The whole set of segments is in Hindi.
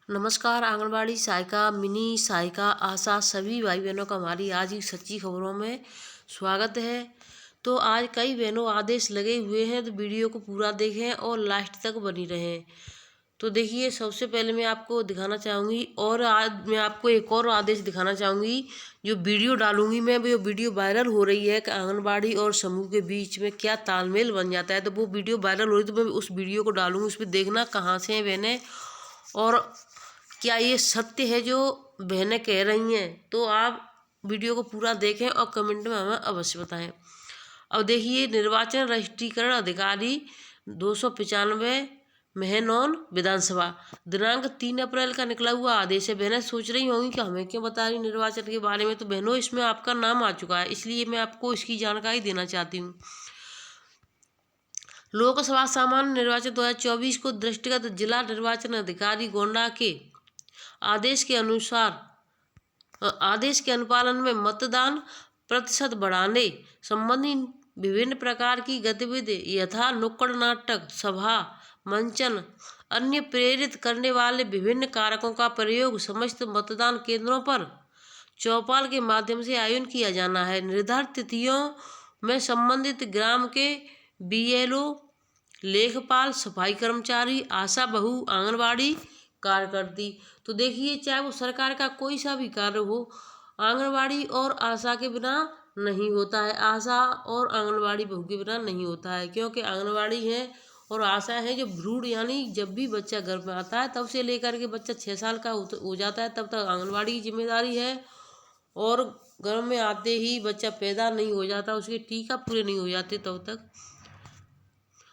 नमस्कार। आंगनबाड़ी सहायिका, मिनी सहायिका, आशा सभी भाई बहनों का हमारी आज की सच्ची खबरों में स्वागत है। तो आज कई बहनों आदेश लगे हुए हैं, तो वीडियो को पूरा देखें और लास्ट तक बनी रहें। तो देखिए, सबसे पहले मैं आपको दिखाना चाहूँगी और आज मैं आपको एक और आदेश दिखाना चाहूँगी। जो वीडियो डालूंगी मैं, वो वीडियो वायरल हो रही है कि आंगनबाड़ी और समूह के बीच में क्या तालमेल बन जाता है। तो वो वीडियो वायरल हो रही है, तो मैं उस वीडियो को डालूंगी। उस पर देखना कहाँ से हैं बहनें और क्या ये सत्य है जो बहनें कह रही हैं। तो आप वीडियो को पूरा देखें और कमेंट में हमें अवश्य बताएं। अब देखिए, निर्वाचन राष्ट्रीयकरण अधिकारी 295 महनौन विधानसभा दिनांक 3 अप्रैल का निकला हुआ आदेश है। बहनें सोच रही होंगी कि हमें क्यों बता रही निर्वाचन के बारे में। तो बहनों, इसमें आपका नाम आ चुका है, इसलिए मैं आपको इसकी जानकारी देना चाहती हूँ। लोकसभा सामान्य निर्वाचन 2024 को दृष्टिगत जिला निर्वाचन अधिकारी गोंडा के आदेश के अनुपालन में मतदान प्रतिशत बढ़ाने संबंधी विभिन्न प्रकार की गतिविधि यथा नुक्कड़ नाटक, सभा, मंचन, अन्य प्रेरित करने वाले विभिन्न कारकों का प्रयोग समस्त मतदान केंद्रों पर चौपाल के माध्यम से आयोजन किया जाना है। निर्धारित तिथियों में संबंधित ग्राम के बीएलओ, लेखपाल, सफाई कर्मचारी, आशा बहू, आंगनबाड़ी कार्यकर्ती। तो देखिए, चाहे वो सरकार का कोई सा भी कार्य हो, आंगनबाड़ी और आशा के बिना नहीं होता है, आशा और आंगनबाड़ी बहू के बिना नहीं होता है। क्योंकि आंगनबाड़ी है और आशा है जो भ्रूण, यानी जब भी बच्चा गर्भ में आता है तब से लेकर के बच्चा 6 साल का हो जाता है तब तक आंगनबाड़ी की जिम्मेदारी है। और गर्भ में आते ही बच्चा पैदा नहीं हो जाता, उसके टीका पूरे नहीं हो जाते तब तक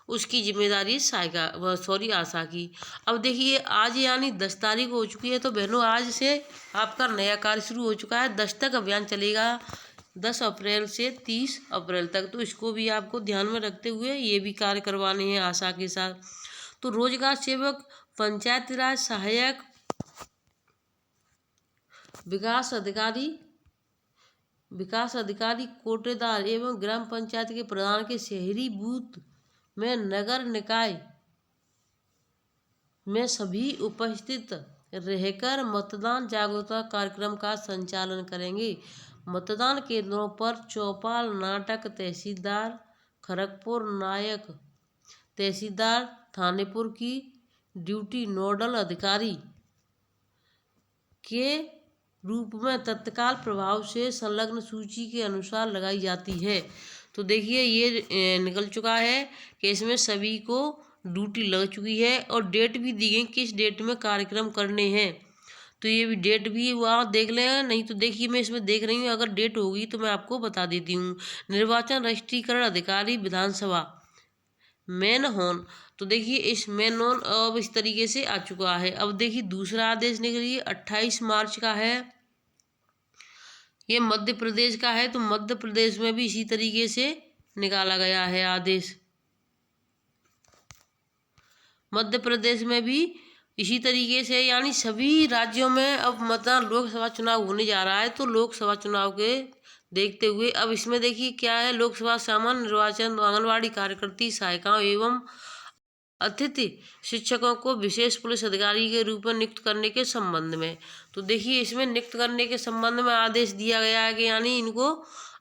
उसकी जिम्मेदारी आशा की। अब देखिए, आज यानी 10 तारीख हो चुकी है। तो बहनों, आज से आपका नया कार्य शुरू हो चुका है। 10 तक अभियान चलेगा, 10 अप्रैल से 30 अप्रैल तक। तो इसको भी आपको ध्यान में रखते हुए ये भी कार्य करवाने हैं आशा के साथ। तो रोजगार सेवक, पंचायती राज सहायक, विकास अधिकारी, कोटेदार एवं ग्राम पंचायत के प्रधान के शहरी बूथ में नगर निकाय में सभी उपस्थित रहकर मतदान जागरूकता कार्यक्रम का संचालन करेंगे। मतदान केंद्रों पर चौपाल नाटक, तहसीलदार खड़गपुर, नायक तहसीलदार थानेपुर की ड्यूटी नोडल अधिकारी के रूप में तत्काल प्रभाव से संलग्न सूची के अनुसार लगाई जाती है। तो देखिए, ये निकल चुका है कि इसमें सभी को ड्यूटी लग चुकी है और डेट भी दी गई किस डेट में कार्यक्रम करने हैं। तो ये भी डेट भी वहाँ देख लें, नहीं तो देखिए, मैं इसमें देख रही हूँ, अगर डेट होगी तो मैं आपको बता देती हूँ। निर्वाचन राष्ट्रीयकरण अधिकारी विधानसभा मैन होन। तो देखिए, इस मैन होन अब इस तरीके से आ चुका है। अब देखिए, दूसरा आदेश निकलिए 28 मार्च का है, ये मध्य प्रदेश का है। तो मध्य प्रदेश में भी इसी तरीके से निकाला गया है आदेश। मध्य प्रदेश में भी इसी तरीके से, यानी सभी राज्यों में अब मतदान लोकसभा चुनाव होने जा रहा है। तो लोकसभा चुनाव के देखते हुए अब इसमें देखिए क्या है, लोकसभा सामान्य निर्वाचन आंगनबाड़ी कार्यकर्ती सहायिकाओं एवं अतिथि शिक्षकों को विशेष पुलिस अधिकारी के रूप में नियुक्त करने के संबंध में। तो देखिए, इसमें नियुक्त करने के संबंध में आदेश दिया गया है कि यानी इनको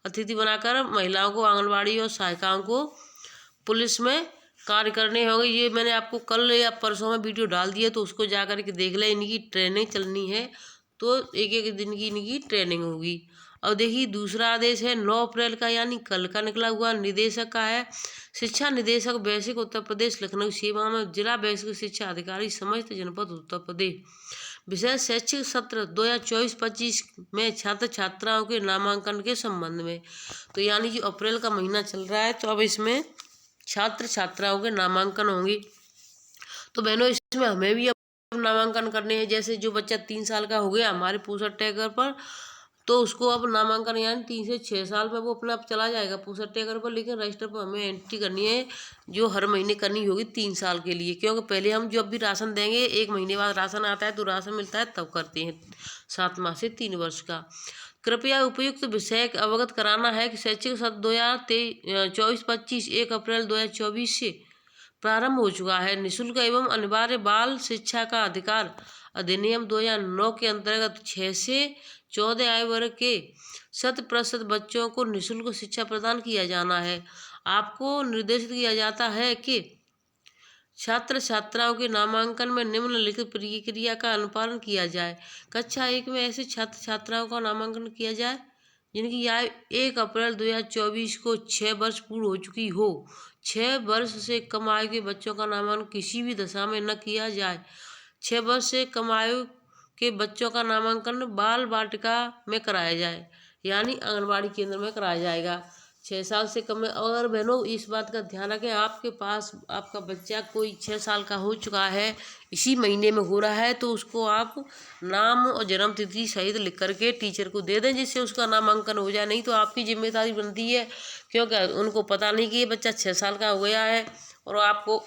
अतिथि बनाकर महिलाओं को, आंगनबाड़ी और सहायिकाओं को पुलिस में कार्य करने होंगे। ये मैंने आपको कल या परसों में वीडियो डाल दिया, तो उसको जा कर के देख लें। इनकी ट्रेनिंग चलनी है, तो एक एक दिन की इनकी ट्रेनिंग होगी। अब देखिए, दूसरा आदेश है 9 अप्रैल का, यानी कल का निकला हुआ, निदेशक का है। शिक्षा निदेशक बेसिक उत्तर प्रदेश लखनऊ सेवा में जिला बेसिक शिक्षा अधिकारी समस्त जनपद उत्तर प्रदेश, विशेष शैक्षिक सत्र 2024-25 में छात्र छात्राओं के नामांकन के संबंध में। तो यानी जो अप्रैल का महीना चल रहा है, तो अब इसमें छात्र छात्राओं के नामांकन होंगे। तो बहनों, इसमें हमें भी अब नामांकन करने हैं। जैसे जो बच्चा 3 साल का हो गया हमारे पोस्टर टैगर पर, तो उसको अब नामांकन यानी 3 से 6 साल में वो अपने आप चला जाएगा पोस्टर टैगर पर। लेकिन रजिस्टर पर हमें एंट्री करनी है, जो हर महीने करनी होगी 3 साल के लिए। क्योंकि पहले हम जब भी राशन देंगे, 1 महीने बाद राशन आता है, तो राशन मिलता है तब करते हैं 7 माह से 3 वर्ष का। कृपया उपयुक्त विषय अवगत कराना है कि शैक्षिक सत्र 2024-25 1 अप्रैल 2024 से प्रारंभ हो चुका है। निःशुल्क एवं अनिवार्य बाल शिक्षा का अधिकार अधिनियम 2009 के अंतर्गत 6 से 14 आयु वर्ग के 100% बच्चों को निःशुल्क शिक्षा प्रदान किया जाना है। आपको निर्देशित किया जाता है कि छात्र छात्राओं के नामांकन में निम्नलिखित प्रक्रिया का अनुपालन किया जाए। कक्षा 1 में ऐसे छात्र छात्राओं का नामांकन किया जाए जिनकी आयु 1 अप्रैल 2024 को 6 वर्ष पूर्ण हो चुकी हो। 6 वर्ष से कम आयु के बच्चों का नामांकन किसी भी दशा में न किया जाए। 6 वर्ष से कम आयु के बच्चों का नामांकन बाल वाटिका में कराया जाए, यानी आंगनबाड़ी केंद्र में कराया जाएगा। 6 साल से कम है। और बहनों इस बात का ध्यान रखें, आपके पास आपका बच्चा कोई 6 साल का हो चुका है, इसी महीने में हो रहा है, तो उसको आप नाम और जन्म तिथि सहित लिख करके टीचर को दे दें, जिससे उसका नामांकन हो जाए। नहीं तो आपकी जिम्मेदारी बनती है, क्योंकि उनको पता नहीं कि ये बच्चा 6 साल का हो गया है और आपको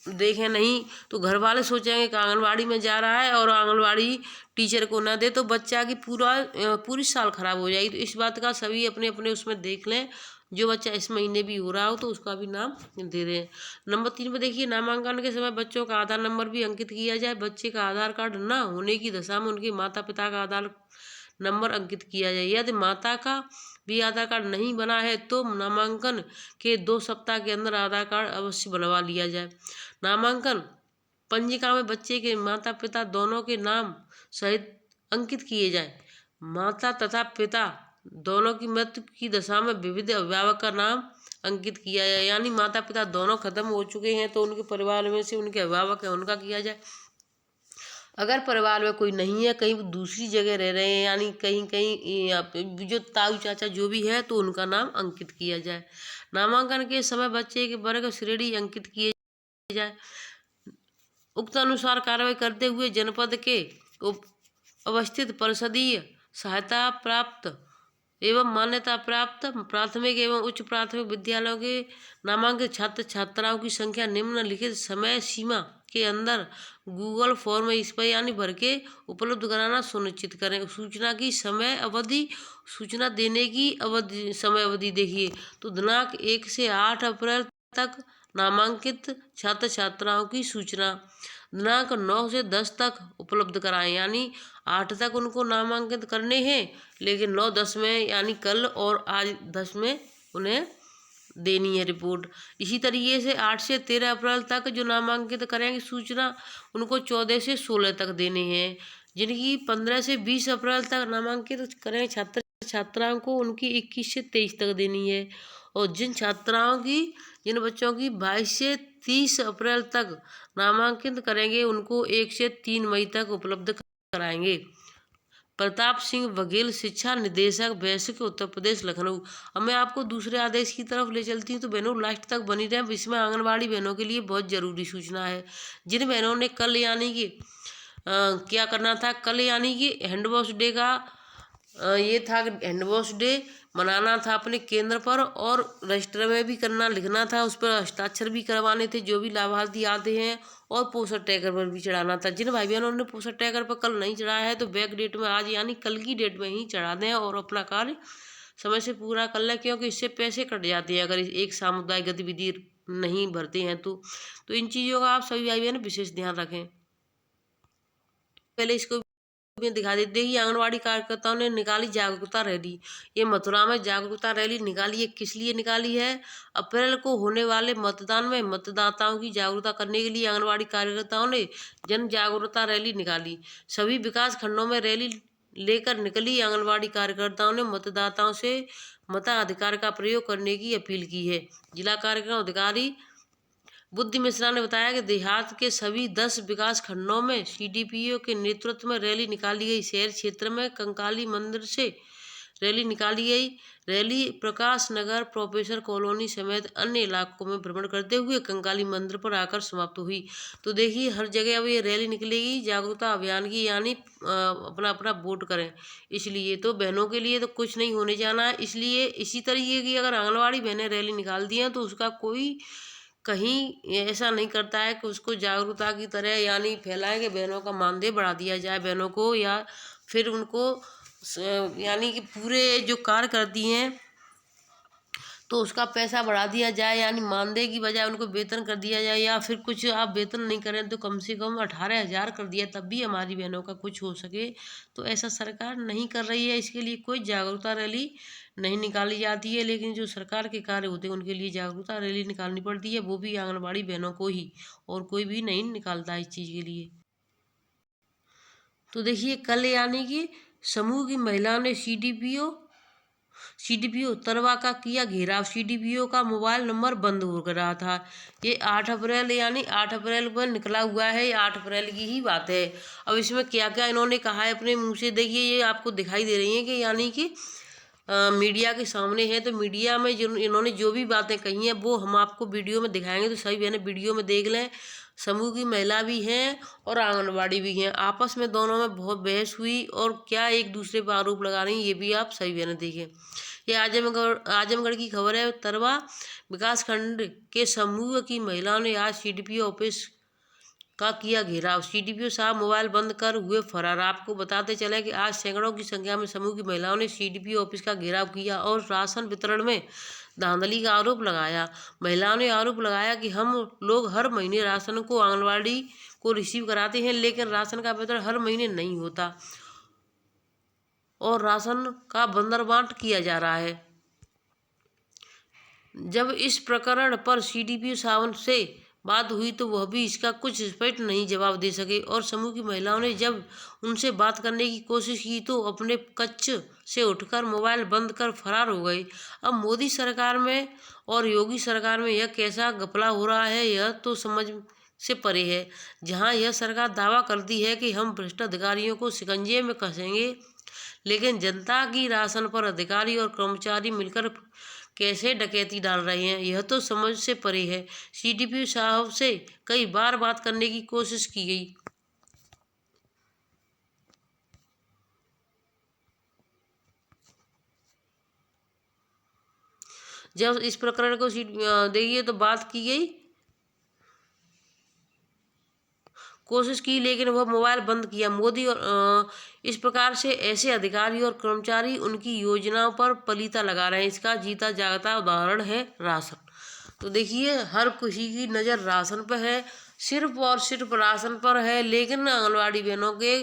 देखें नहीं, तो घर वाले सोचेंगे कि आंगनबाड़ी में जा रहा है और आंगनबाड़ी टीचर को ना दे तो बच्चा की पूरी साल खराब हो जाएगी। तो इस बात का सभी अपने अपने उसमें देख लें। जो बच्चा इस महीने भी हो रहा हो तो उसका भी नाम दे दें। नंबर 3 पर देखिए, नामांकन के समय बच्चों का आधार नंबर भी अंकित किया जाए। बच्चे का आधार कार्ड न होने की दशा में उनके माता पिता का आधार नंबर अंकित किया जाए। यदि माता का भी आधार कार्ड नहीं बना है तो नामांकन के 2 सप्ताह के अंदर आधार कार्ड अवश्य बनवा लिया जाए। नामांकन पंजिका में बच्चे के माता पिता दोनों के नाम सहित अंकित किए जाए। माता तथा पिता दोनों की मृत्यु की दशा में विविध अभिभावक का नाम अंकित किया जाए, यानी माता पिता दोनों खत्म हो चुके हैं तो उनके परिवार में से उनके अभिभावक हैं उनका किया जाए। अगर परिवार में कोई नहीं है, कहीं दूसरी जगह रह रहे हैं, यानी कहीं कहीं जो ताऊ चाचा जो भी है, तो उनका नाम अंकित किया जाए। नामांकन के समय बच्चे के वर्ग श्रेणी अंकित किए जाए। उक्त अनुसार कार्रवाई करते हुए जनपद के अवस्थित परिषदीय सहायता प्राप्त एवं मान्यता प्राप्त प्राथमिक एवं उच्च प्राथमिक विद्यालयों के नामांकित छात्र छात्राओं की संख्या निम्नलिखित समय सीमा के अंदर गूगल फॉर्म इस पर यानी भर के उपलब्ध कराना सुनिश्चित करें। सूचना देने की समय अवधि देखिए, तो दिनांक 1 से 8 अप्रैल तक नामांकित छात्र छात्राओं की सूचना दिनांक 9 से 10 तक उपलब्ध कराएं, यानी 8 तक उनको नामांकित करने हैं, लेकिन 9-10 में यानी कल और आज 10 में उन्हें देनी है रिपोर्ट। इसी तरीके से 8 से 13 अप्रैल तक जो नामांकित करेंगे सूचना उनको 14 से 16 तक देने हैं। जिनकी 15 से 20 अप्रैल तक नामांकित करेंगे छात्र छात्राओं को उनकी 21 से 23 तक देनी है। और जिन बच्चों की 22 से 30 अप्रैल तक नामांकित करेंगे उनको 1 से 3 मई तक उपलब्ध कराएंगे। प्रताप सिंह बघेल, शिक्षा निदेशक, बेसिक, उत्तर प्रदेश, लखनऊ। अब मैं आपको दूसरे आदेश की तरफ ले चलती हूँ, तो बहनों लास्ट तक बनी रहें। इसमें आंगनबाड़ी बहनों के लिए बहुत ज़रूरी सूचना है। जिन बहनों ने कल यानी कि क्या करना था, कल यानी कि हैंड वॉश डे का ये था कि हैंड वॉश डे मनाना था अपने केंद्र पर, और रजिस्टर में भी करना लिखना था, उस पर हस्ताक्षर भी करवाने थे जो भी लाभार्थी आते हैं, और पोस्टर ट्रैकर पर भी चढ़ाना था। जिन भाई बहनों ने पोस्टर ट्रैकर पर कल नहीं चढ़ाया है तो बैक डेट में आज यानी कल की डेट में ही चढ़ा दें और अपना कार्य समय से पूरा कर लें, क्योंकि इससे पैसे कट जाते हैं अगर एक सामुदायिक गतिविधि नहीं भरते हैं तो इन चीज़ों का आप सभी भाई बहन विशेष ध्यान रखें। पहले इसको में दिखा देते ही आंगनबाड़ी कार्यकर्ताओं ने निकाली जागरूकता रैली। ये मथुरा में जागरूकता रैली निकाली है, किस लिए निकाली है? अप्रैल को होने वाले मतदान में मतदाताओं की जागरूकता करने के लिए आंगनबाड़ी कार्यकर्ताओं ने जन जागरूकता रैली निकाली। सभी विकास खंडों में रैली लेकर निकली आंगनबाड़ी कार्यकर्ताओं ने मतदाताओं से मताधिकार का प्रयोग करने की अपील की है। जिला कार्यक्रम अधिकारी बुद्धि मिश्रा ने बताया कि देहात के सभी 10 विकास खंडों में सीडीपीओ के नेतृत्व में रैली निकाली गई। शहर क्षेत्र में कंकाली मंदिर से रैली निकाली गई। Rally Prakash Nagar, professor colony समेत अन्य इलाकों में भ्रमण करते हुए कंकाली मंदिर पर आकर समाप्त हुई। तो देखिए हर जगह अब ये रैली निकलेगी जागरूकता अभियान की, यानी अपना अपना वोट करें। इसलिए तो बहनों के लिए तो कुछ नहीं होने जाना है। इसलिए इसी तरीके की अगर आंगनबाड़ी बहनें रैली निकाल दी हैं तो उसका कोई कहीं ऐसा नहीं करता है कि उसको जागरूकता की तरह यानी फैलाएं कि बहनों का मानदेय बढ़ा दिया जाए बहनों को, या फिर उनको यानी कि पूरे जो कार्य करती हैं तो उसका पैसा बढ़ा दिया जाए, यानी मानदेय की बजाय उनको वेतन कर दिया जाए, या फिर कुछ आप वेतन नहीं करें तो कम से कम 18,000 कर दिया, तब भी हमारी बहनों का कुछ हो सके। तो ऐसा सरकार नहीं कर रही है, इसके लिए कोई जागरूकता रैली नहीं निकाली जाती है। लेकिन जो सरकार के कार्य होते हैं उनके लिए जागरूकता रैली निकालनी पड़ती है, वो भी आंगनबाड़ी बहनों को ही, और कोई भी नहीं निकालता इस चीज़ के लिए। तो देखिए कल यानी कि समूह की महिलाओं ने सीडीपीओ तरवा का किया घेराव। सीडीपीओ का मोबाइल नंबर बंद हो रहा था। ये 8 अप्रैल यानी 8 अप्रैल पर निकला हुआ है, ये 8 अप्रैल की ही बात है। अब इसमें क्या क्या इन्होंने कहा है अपने मुंह से, देखिए ये आपको दिखाई दे रही है कि यानी कि मीडिया के सामने है। तो मीडिया में जो इन्होंने जो भी बातें कही हैं वो हम आपको वीडियो में दिखाएंगे, तो सभी बहनें वीडियो में देख लें। समूह की महिला भी हैं और आंगनबाड़ी भी हैं, आपस में दोनों में बहुत बहस हुई और क्या एक दूसरे पर आरोप लगा रही हैं, ये भी आप सभी बहनें देखें। ये आजमगढ़ की खबर है। तरवा विकास खंड के समूह की महिलाओं ने आज सीडीपीओ ऑफिस का किया घेराव। सीडीपीओ साहब मोबाइल बंद कर हुए फरार। आपको बताते चले कि आज सैकड़ों की संख्या में समूह की महिलाओं ने सीडीपीओ ऑफिस का घेराव किया और राशन वितरण में धांधली का आरोप लगाया। महिलाओं ने आरोप लगाया कि हम लोग हर महीने राशन को आंगनबाड़ी को रिसीव कराते हैं, लेकिन राशन का वितरण हर महीने नहीं होता और राशन का बंदरबांट किया जा रहा है। जब इस प्रकरण पर सीडीपीओ साहब से बात हुई तो वह भी इसका कुछ स्पष्ट नहीं जवाब दे सके और समूह की महिलाओं ने जब उनसे बात करने की कोशिश की तो अपने कक्ष से उठकर मोबाइल बंद कर फरार हो गए। अब मोदी सरकार में और योगी सरकार में यह कैसा घपला हो रहा है, यह तो समझ से परे है। जहां यह सरकार दावा करती है कि हम भ्रष्ट अधिकारियों को शिकंजे में कसेंगे, लेकिन जनता की राशन पर अधिकारी और कर्मचारी मिलकर कैसे डकैती डाल रहे हैं, यह तो समझ से परे है। सीडीपीओ साहब से कई बार बात करने की कोशिश की गई। जब इस प्रकरण को देखिए तो बात की गई, कोशिश की, लेकिन वह मोबाइल बंद किया। मोदी और इस प्रकार से ऐसे अधिकारी और कर्मचारी उनकी योजनाओं पर पलीता लगा रहे हैं। इसका जीता जागता उदाहरण है राशन। तो देखिए हर किसी की नज़र राशन पर है, सिर्फ और सिर्फ राशन पर है, लेकिन आंगनबाड़ी बहनों के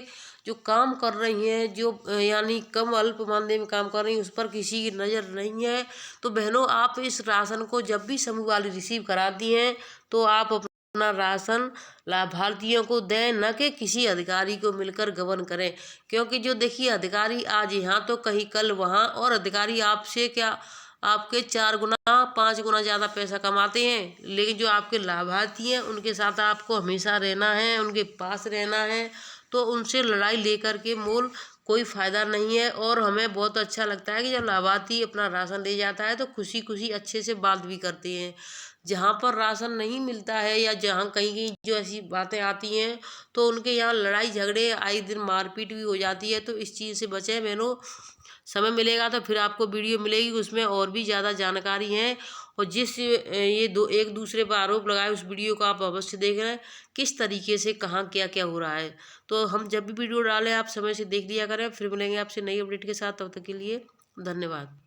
जो काम कर रही हैं, जो यानी कम अल्प मानदेय में काम कर रही हैं, उस पर किसी की नज़र नहीं है। तो बहनों आप इस राशन को जब भी समूह वाली रिसीव कराती हैं तो आप अपना राशन लाभार्थियों को दें, न कि किसी अधिकारी को मिलकर गबन करें। क्योंकि जो देखिए अधिकारी आज यहाँ तो कहीं कल वहाँ, और अधिकारी आपसे क्या आपके 4 गुना 5 गुना ज़्यादा पैसा कमाते हैं, लेकिन जो आपके लाभार्थी हैं उनके साथ आपको हमेशा रहना है, उनके पास रहना है। तो उनसे लड़ाई लेकर के मोल कोई फ़ायदा नहीं है। और हमें बहुत अच्छा लगता है कि जब लाभार्थी अपना राशन ले जाता है तो खुशी खुशी अच्छे से बात भी करते हैं। जहाँ पर राशन नहीं मिलता है या जहाँ कहीं कहीं जो ऐसी बातें आती हैं तो उनके यहाँ लड़ाई झगड़े आए दिन मारपीट भी हो जाती है। तो इस चीज़ से बचें बहनों। समय मिलेगा तो फिर आपको वीडियो मिलेगी, उसमें और भी ज़्यादा जानकारी है। और जिस ये दो एक दूसरे पर आरोप लगाए उस वीडियो को आप अवश्य देख रहे हैं किस तरीके से कहाँ क्या क्या हो रहा है। तो हम जब भी वीडियो डालें आप समय से देख लिया करें। फिर मिलेंगे आपसे नई अपडेट के साथ, तब तक के लिए धन्यवाद।